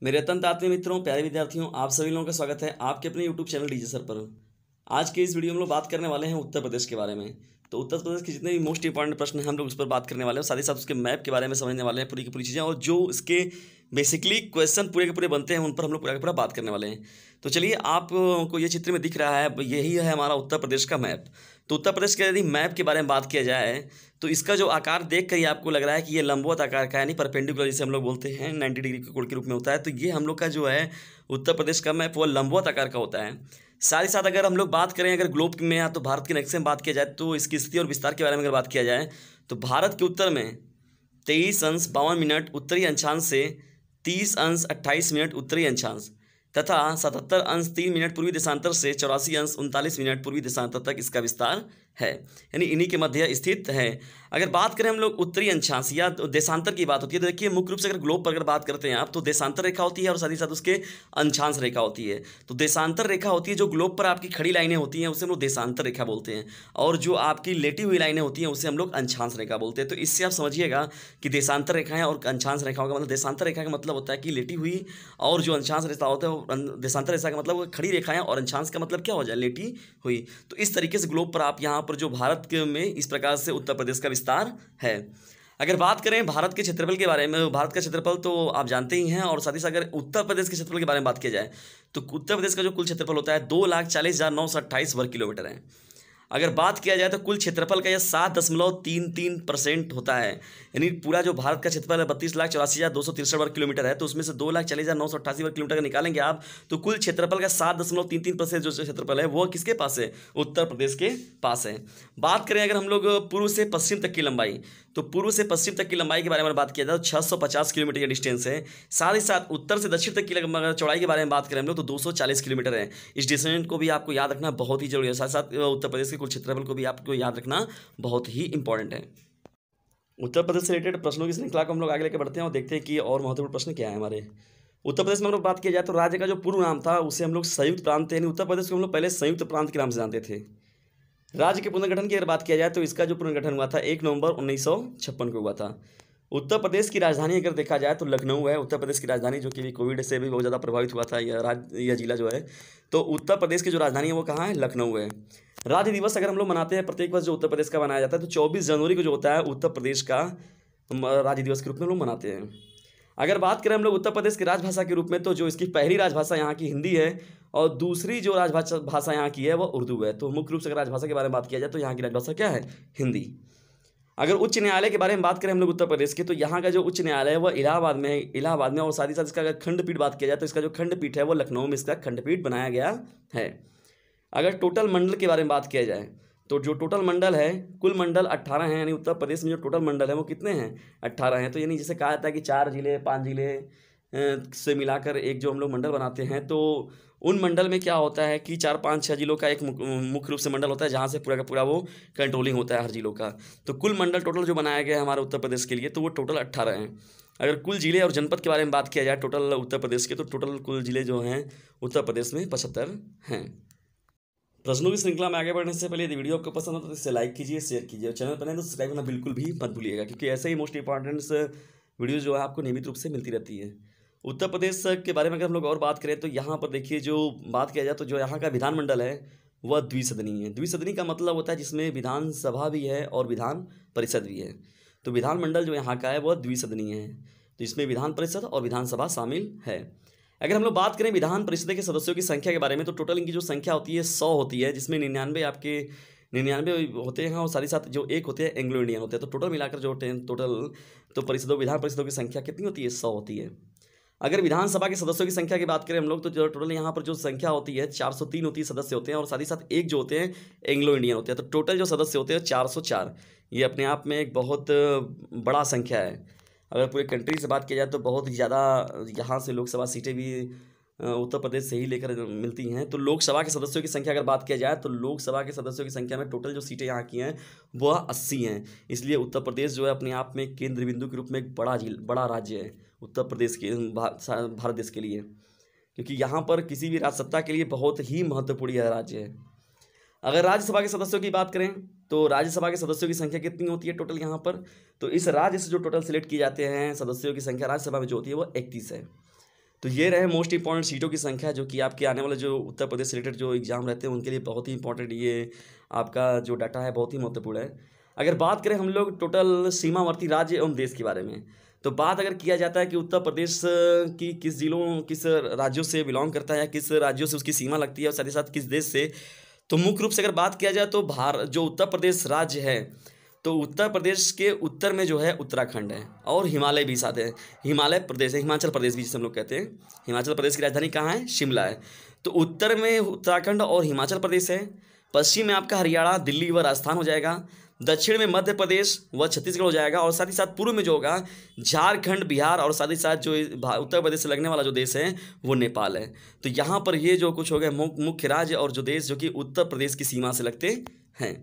मेरे अत्यंत आत्मीय मित्रों, प्यारे विद्यार्थियों, आप सभी लोगों का स्वागत है आपके अपने यूट्यूब चैनल डीजे सर पर। आज के इस वीडियो में हम लोग बात करने वाले हैं उत्तर प्रदेश के बारे में। तो उत्तर प्रदेश के जितने भी मोस्ट इंपॉर्टेंट प्रश्न हैं हम लोग उस पर बात करने वाले हैं, साथ ही साथ उसके मैप के बारे में समझने वाले हैं, पूरी की पूरी चीज़ें, और जो इसके बेसिकली क्वेश्चन पूरे के पूरे बनते हैं उन पर हम लोग पूरा का पूरा बात करने वाले हैं। तो चलिए, आपको ये चित्र में दिख रहा है, यही है हमारा उत्तर प्रदेश का मैप। तो उत्तर प्रदेश के यदि मैप के बारे में बात किया जाए तो इसका जो आकार देख कर ही आपको लग रहा है कि ये लंबवत आकार का है, यानी परपेंडिकुलर जिसे हम लोग बोलते हैं, 90 डिग्री के कोण के रूप में होता है। तो ये हम लोग का जो है उत्तर प्रदेश का मैप वो लंबवत आकार का होता है। साथ ही साथ अगर हम लोग बात करें अगर ग्लोब में या तो भारत के नक्शे में बात किया जाए तो इसकी स्थिति और विस्तार के बारे में अगर बात किया जाए तो भारत के उत्तर में 23 अंश 52 मिनट उत्तरी अक्षांश से 30 अंश 28 मिनट उत्तरी अक्षांश तथा 77 अंश 3 मिनट पूर्वी देशांतर से 84 अंश 39 मिनट पूर्वी देशांतर तक इसका विस्तार है, यानी इन्हीं के मध्य स्थित है। अगर बात करें हम लोग उत्तरी अक्षांश या देशांतर की बात होती है तो देखिए, मुख्य रूप से अगर ग्लोब पर अगर बात करते हैं आप तो देशांतर रेखा होती है और साथ ही साथ उसके अक्षांश रेखा होती है। तो देशांतर रेखा होती है जो ग्लोब पर आपकी खड़ी लाइनें होती हैं उसे हम लोग देशांतर रेखा बोलते हैं, और जो आपकी लेटी हुई लाइनें होती हैं उसे हम लोग अक्षांश रेखा बोलते हैं। तो इससे आप समझिएगा कि देशांतर रेखाएं और अक्षांश रेखाओं का मतलब, देशांतर रेखा का मतलब होता है कि लेटी हुई, और जो अक्षांश रेखा होता है देशांतर रेखा का मतलब खड़ी रेखाएं, और अक्षांश का मतलब क्या हो जाए, लेटी हुई। तो इस तरीके से ग्लोब पर आप यहाँ पर जो भारत के में इस प्रकार से उत्तर प्रदेश का विस्तार है। अगर बात करें भारत के क्षेत्रफल के बारे में, भारत का क्षेत्रफल तो आप जानते ही हैं, और साथ ही साथ अगर उत्तर प्रदेश के क्षेत्रफल के बारे में बात किया जाए तो उत्तर प्रदेश का जो कुल क्षेत्रफल होता है 2,40,928 वर्ग किलोमीटर है। अगर बात किया जाए तो कुल क्षेत्रफल का यह 7.33% होता है, यानी पूरा जो भारत का क्षेत्रफल है 32,84,263 वर्ग किलोमीटर है, तो उसमें से 2,40,988 वर्ग किलोमीटर का निकालेंगे आप तो कुल क्षेत्रफल का 7.33% जो क्षेत्रफल है वो किसके पास है, उत्तर प्रदेश के पास है। बात करें अगर हम लोग पूर्व से पश्चिम तक की लंबाई, तो पूर्व से पश्चिम तक की लंबाई के बारे में बात किया जाए तो 650 किलोमीटर का डिस्टेंस है। साथ ही साथ उत्तर से दक्षिण तक की चौड़ाई के बारे में बात करें हम लोग तो 240 किलोमीटर है। इस डिस्टेंस को भी आपको याद रखना बहुत ही जरूरी है, साथ साथ उत्तर प्रदेश के कुल क्षेत्रफल को भी आपको याद रखना बहुत ही इंपॉर्टेंट है। उत्तर प्रदेश से रिलेटेड प्रश्नों की श्रृंखला को हम लोग आगे लेकर बढ़ते हैं और देखते हैं कि और महत्वपूर्ण प्रश्न क्या है हमारे। उत्तर प्रदेश में हम लोग बात किया जाए तो राज्य का जो पूर्व नाम था उसे हम लोग संयुक्त प्रांत, यानी उत्तर प्रदेश को हम लोग पहले संयुक्त प्रांत के नाम से जानते थे। राज्य के पुनर्गठन की अगर बात किया जाए तो इसका जो पुनर्गठन हुआ था 1 नवंबर 1956 को हुआ था। उत्तर प्रदेश की राजधानी अगर देखा जाए तो लखनऊ है, उत्तर प्रदेश की राजधानी, जो कि कोविड से भी बहुत ज़्यादा प्रभावित हुआ था यह जिला जो है। तो उत्तर प्रदेश की जो राजधानी है वो कहाँ है, लखनऊ है। राज्य दिवस अगर हम लोग मनाते हैं प्रत्येक वर्ष जो उत्तर प्रदेश का मनाया जाता है तो 24 जनवरी को जो होता है उत्तर प्रदेश का राज्य दिवस के रूप में हम लोग मनाते हैं। अगर बात करें हम लोग उत्तर प्रदेश की राजभाषा के रूप में तो जो इसकी पहली राजभाषा यहाँ की हिंदी है और दूसरी जो राजभाषा यहाँ की है वो उर्दू है। तो मुख्य रूप से अगर राजभाषा के बारे में बात किया जाए तो यहाँ की राजभाषा क्या है, हिंदी। अगर उच्च न्यायालय के बारे में बात करें हम लोग उत्तर प्रदेश के तो यहाँ का जो उच्च न्यायालय है वह इलाहाबाद में है, इलाहाबाद में। और साथ ही साथ इसका अगर खंडपीठ बात किया जाए तो इसका जो खंडपीठ है वो लखनऊ में इसका खंडपीठ बनाया गया है। अगर टोटल मंडल के बारे में बात किया जाए तो जो टोटल मंडल है, कुल मंडल 18 हैं, यानी उत्तर प्रदेश में जो टोटल मंडल है वो कितने हैं, 18 हैं। तो यानी जैसे कहा जाता है कि 4 जिले 5 जिले से मिलाकर एक जो हम लोग मंडल बनाते हैं, तो उन मंडल में क्या होता है कि 4-5-6 जिलों का एक मुख्य रूप से मंडल होता है जहाँ से पूरा का पूरा वो कंट्रोलिंग होता है हर जिलों का। तो कुल मंडल टोटल जो बनाया गया है हमारे उत्तर प्रदेश के लिए तो वो टोटल 18 हैं। अगर कुल जिले और जनपद के बारे में बात किया जाए टोटल उत्तर प्रदेश के तो टोटल कुल जिले जो हैं उत्तर प्रदेश में 75 हैं। प्रश्नों की श्रृंखला में आगे बढ़ने से पहले यदि वीडियो आपको पसंद हो तो इसे लाइक कीजिए, शेयर कीजिए, और चैनल पर नए तो सब्सक्राइब करना बिल्कुल भी मत भूलिएगा, क्योंकि ऐसे ही मोस्ट इंपॉर्टेंट वीडियो जो है आपको नियमित रूप से मिलती रहती है। उत्तर प्रदेश के बारे में अगर हम लोग और बात करें तो यहाँ पर देखिए, जो बात किया जाए तो जो यहाँ का विधानमंडल है वह द्विसदनीय है। द्विसदनी का मतलब होता है जिसमें विधानसभा भी है और विधान परिषद भी है। तो विधानमंडल जो यहाँ का है वह द्विसदनीय है, तो इसमें विधान परिषद और विधानसभा शामिल है। अगर हम लोग बात करें विधान परिषद के सदस्यों की संख्या के बारे में तो टोटल इनकी जो संख्या होती है 100 होती है, जिसमें 99 होते हैं और साथ ही साथ जो एक होते हैं एंग्लो इंडियन होते हैं। तो टोटल मिलाकर जो टोटल तो विधान परिषदों की संख्या कितनी होती है, 100 होती है। अगर विधानसभा के सदस्यों की संख्या की बात करें हम लोग तो जो टोटल यहाँ पर जो संख्या होती है 403 होती है सदस्य होते हैं, और साथ ही साथ एक जो होते हैं एंग्लो इंडियन होते हैं। तो टोटल जो सदस्य होते हैं 404। ये अपने आप में एक बहुत बड़ा संख्या है। अगर पूरे कंट्री से बात की जाए तो बहुत ज़्यादा यहाँ से लोकसभा सीटें भी उत्तर प्रदेश से ही लेकर मिलती हैं। तो लोकसभा के सदस्यों की संख्या अगर बात किया जाए तो लोकसभा के सदस्यों की संख्या में टोटल जो सीटें यहाँ की हैं वह 80 हैं। इसलिए उत्तर प्रदेश जो है अपने आप में केंद्र बिंदु के रूप में एक बड़ा राज्य है उत्तर प्रदेश के भारत देश के लिए, क्योंकि यहाँ पर किसी भी राज सत्ता के लिए बहुत ही महत्वपूर्ण यह राज्य है। अगर राज्यसभा के सदस्यों की बात करें तो राज्यसभा के सदस्यों की संख्या कितनी होती है टोटल यहाँ पर, तो इस राज्य से जो टोटल सिलेक्ट किए जाते हैं सदस्यों की संख्या राज्यसभा में जो होती है वो 31 है। तो ये रहे मोस्ट इंपॉर्टेंट सीटों की संख्या, जो कि आपके आने वाले जो उत्तर प्रदेश से रिलेटेड जो एग्ज़ाम रहते हैं उनके लिए बहुत ही इंपॉर्टेंट ये आपका जो डाटा है बहुत ही महत्वपूर्ण है। अगर बात करें हम लोग टोटल सीमावर्ती राज्य एवं देश के बारे में, तो बात अगर किया जाता है कि उत्तर प्रदेश की किस जिलों किस राज्यों से बिलोंग करता है या किस राज्यों से उसकी सीमा लगती है और साथ ही साथ किस देश से, तो मुख्य रूप से अगर बात किया जाए तो जो उत्तर प्रदेश राज्य है, तो उत्तर प्रदेश के उत्तर में जो है उत्तराखंड है और हिमालय भी साथ है। हिमालय प्रदेश है, हिमाचल प्रदेश भी जिसे हम लोग कहते हैं। हिमाचल प्रदेश की राजधानी कहाँ है? शिमला है। तो उत्तर में उत्तराखंड और हिमाचल प्रदेश है, पश्चिम में आपका हरियाणा, दिल्ली व राजस्थान हो जाएगा, दक्षिण में मध्य प्रदेश व छत्तीसगढ़ हो जाएगा, और साथ ही साथ पूर्व में जो होगा झारखंड, बिहार, और साथ ही साथ जो उत्तर प्रदेश से लगने वाला जो देश है वो नेपाल है। तो यहाँ पर ये जो कुछ हो गए मुख्य राज्य और जो देश जो कि उत्तर प्रदेश की सीमा से लगते हैं।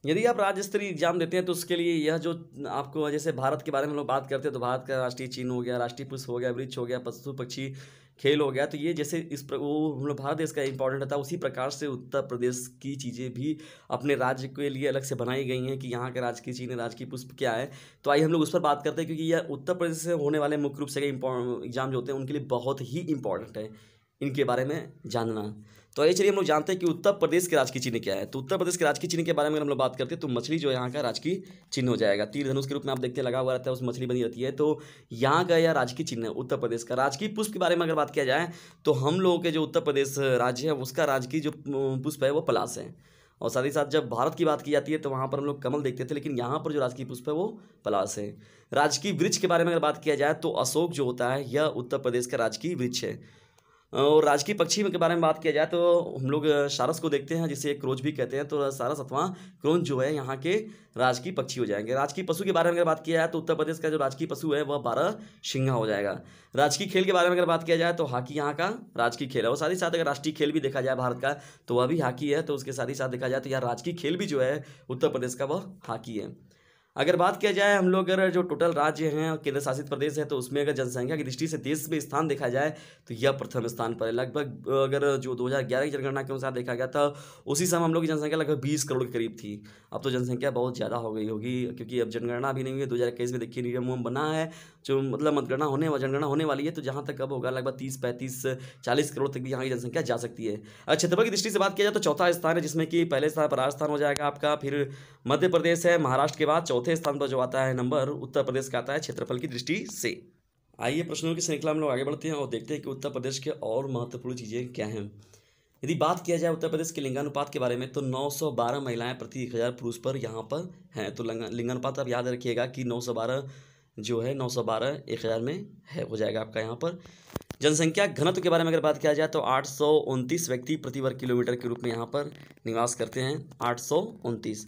यदि आप राज्य स्तरीय एग्जाम देते हैं तो उसके लिए यह जो आपको, जैसे भारत के बारे में हम लोग बात करते हैं तो भारत का राष्ट्रीय चिन्ह हो गया, राष्ट्रीय पुष्प हो गया, वृक्ष हो गया, पशु पक्षी, खेल हो गया, तो ये जैसे वो हम लोग भारत देश का इंपॉर्टेंट रहता है, उसी प्रकार से उत्तर प्रदेश की चीज़ें भी अपने राज्य के लिए अलग से बनाई गई हैं कि यहाँ का राजकीय चिन्ह, राजकीय पुष्प क्या है। तो आइए हम लोग उस पर बात करते हैं, क्योंकि यह उत्तर प्रदेश से होने वाले मुख्य रूप से एग्जाम जो होते हैं उनके लिए बहुत ही इंपॉर्टेंट है इनके बारे में जानना। तो आइए चलिए हम लोग जानते हैं कि उत्तर प्रदेश के राजकीय चिन्ह क्या है। तो उत्तर प्रदेश के राजकीय चिन्ह के बारे में अगर हम लोग बात करते हैं तो मछली जो यहाँ का राजकीय चिन्ह हो जाएगा। तीर धनुष के रूप में आप देखते हैं लगा हुआ रहता है, उस मछली बनी रहती है, तो यहाँ का यह राजकीय चिन्ह है उत्तर प्रदेश का। राजकीय पुष्प के बारे में अगर बात किया जाए तो हम लोगों के जो उत्तर प्रदेश राज्य है उसका राजकीय जो पुष्प है वो पलाश है। और साथ ही साथ जब भारत की बात की जाती है तो वहाँ पर हम लोग कमल देखते थे, लेकिन यहाँ पर जो राजकीय पुष्प है वो पलाश है। राजकीय वृक्ष के बारे में अगर बात किया जाए तो अशोक जो होता है यह उत्तर प्रदेश का राजकीय वृक्ष है। और राजकीय पक्षी के बारे में बात किया जाए तो हम लोग सारस को देखते हैं, जिसे क्रोच भी कहते हैं, तो सारस अथवा क्रोंच जो है यहाँ के राजकीय पक्षी हो जाएंगे। राजकीय पशु के बारे में अगर बात किया जाए तो उत्तर प्रदेश का जो राजकीय पशु है वह 12 सिंघा हो जाएगा। राजकीय खेल के बारे में अगर बात किया जाए तो हॉकी यहाँ का राजकीय खेल है। और साथ ही साथ अगर राष्ट्रीय खेल भी देखा जाए भारत का तो वह भी हॉकी है, तो उसके साथ ही साथ देखा जाए तो यह राजकीय खेल भी जो है उत्तर प्रदेश का वह हॉकी है। अगर बात किया जाए हम लोग अगर जो टोटल राज्य हैं और केंद्र शासित प्रदेश है तो उसमें अगर जनसंख्या की दृष्टि से देश में स्थान देखा जाए तो यह प्रथम स्थान पर है। लगभग अगर जो 2011 की जनगणना के अनुसार देखा गया था उसी समय हम लोग की जनसंख्या लगभग 20 करोड़ के करीब थी। अब तो जनसंख्या बहुत ज़्यादा हो गई होगी, क्योंकि अब जनगणना भी नहीं हुई है। 2021 में देखिए नियम उयम बना है, जो मतलब जनगणना होने वाली है, तो जहाँ तक अब होगा लगभग 30, 35, 40 करोड़ तक भी यहाँ की जनसंख्या जा सकती है। अगर क्षेत्रफल की दृष्टि से बात किया जाए तो चौथा स्थान है, जिसमें कि पहले स्थान पर राजस्थान हो जाएगा आपका, फिर मध्य प्रदेश है, महाराष्ट्र के बाद चौथे स्थान पर जो आता है नंबर उत्तर प्रदेश का आता है क्षेत्रफल की दृष्टि से। आइए प्रश्नों की श्रृंखला में लोग आगे बढ़ते हैं और देखते हैं कि उत्तर प्रदेश के और महत्वपूर्ण चीज़ें क्या हैं। यदि बात किया जाए उत्तर प्रदेश के लिंगानुपात के बारे में तो 912 महिलाएं प्रति 1000 पुरुष पर यहाँ पर हैं। तो लिंगानुपात आप याद रखिएगा कि 912 जो है 912 1000 में है हो जाएगा आपका यहाँ पर। जनसंख्या घनत्व के बारे में अगर बात किया जाए तो 829 व्यक्ति प्रति वर्ग किलोमीटर के रूप में यहाँ पर निवास करते हैं, 829।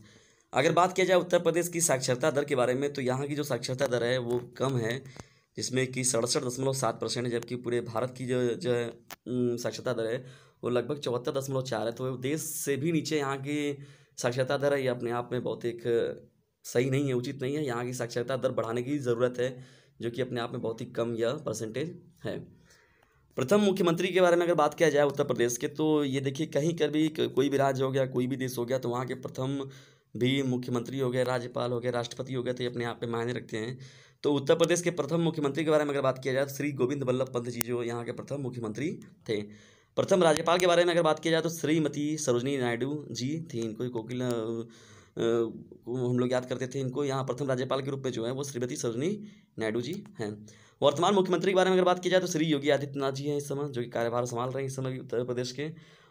अगर बात किया जाए उत्तर प्रदेश की साक्षरता दर के बारे में तो यहाँ की जो साक्षरता दर है वो कम है, जिसमें कि 67.7% है, जबकि पूरे भारत की जो साक्षरता दर है वो लगभग 74.4 है। तो देश से भी नीचे यहाँ की साक्षरता दर है, ये अपने आप में बहुत एक सही नहीं है, उचित नहीं है। यहाँ की साक्षरता दर बढ़ाने की ज़रूरत है, जो कि अपने आप में बहुत ही कम यह परसेंटेज है। प्रथम मुख्यमंत्री के बारे में अगर बात किया जाए उत्तर प्रदेश के तो ये देखिए कहीं कर भी कोई भी राज्य हो गया, कोई भी देश हो गया, तो वहाँ के प्रथम भी मुख्यमंत्री हो गए, राज्यपाल हो गए, राष्ट्रपति हो गए, तो ये अपने आप में मायने रखते हैं। तो उत्तर प्रदेश के प्रथम मुख्यमंत्री के बारे में अगर बात किया जाए तो श्री गोविंद वल्लभ पंत जी जो यहाँ के प्रथम मुख्यमंत्री थे। प्रथम राज्यपाल के बारे में अगर बात किया जाए तो श्रीमती सरोजनी नायडू जी थी, इनको कोकिल हम लोग याद करते थे इनको। यहाँ प्रथम राज्यपाल के रूप में जो है वो श्रीमती सरोजनी नायडू जी हैं। वर्तमान मुख्यमंत्री के बारे में अगर बात की जाए तो श्री योगी आदित्यनाथ जी हैं इस समय, जो कि कार्यभार संभाल रहे हैं इस समय उत्तर प्रदेश के।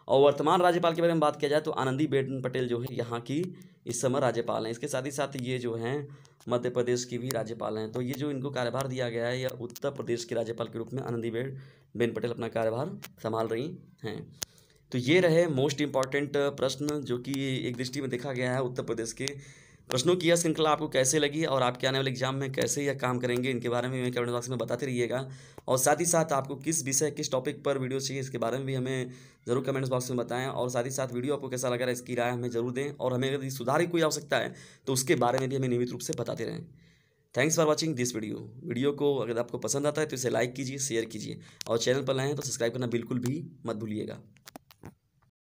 और वर्तमान राज्यपाल के बारे में बात किया जाए तो आनंदीबेन पटेल जो है यहाँ की इस समय राज्यपाल हैं। इसके साथ ही साथ ये जो हैं मध्य प्रदेश की भी राज्यपाल हैं। तो ये जो इनको कार्यभार दिया गया है, यह उत्तर प्रदेश के राज्यपाल के रूप में आनंदीबेन पटेल अपना कार्यभार संभाल रही हैं। तो ये रहे मोस्ट इम्पॉर्टेंट प्रश्न जो कि एक दृष्टि में देखा गया है उत्तर प्रदेश के। प्रश्नों की यह श्रृंखला आपको कैसे लगी और आपके आने वाले एग्जाम में कैसे यह काम करेंगे, इनके बारे में कमेंट बॉक्स में बताते रहिएगा। और साथ ही साथ आपको किस विषय किस टॉपिक पर वीडियो चाहिए इसके बारे में भी हमें ज़रूर कमेंट्स बॉक्स में बताएं। और साथ ही साथ वीडियो आपको कैसा लगा इसकी राय हमें ज़रूर दें, और हमें अगर सुधार की कोई आवश्यकता है तो उसके बारे में भी हमें नियमित रूप से बताते रहें। Thanks for watching this video को अगर आपको पसंद आता है तो इसे लाइक कीजिए, शेयर कीजिए, और चैनल पर लाएँ तो सब्सक्राइब करना बिल्कुल भी मत भूलिएगा।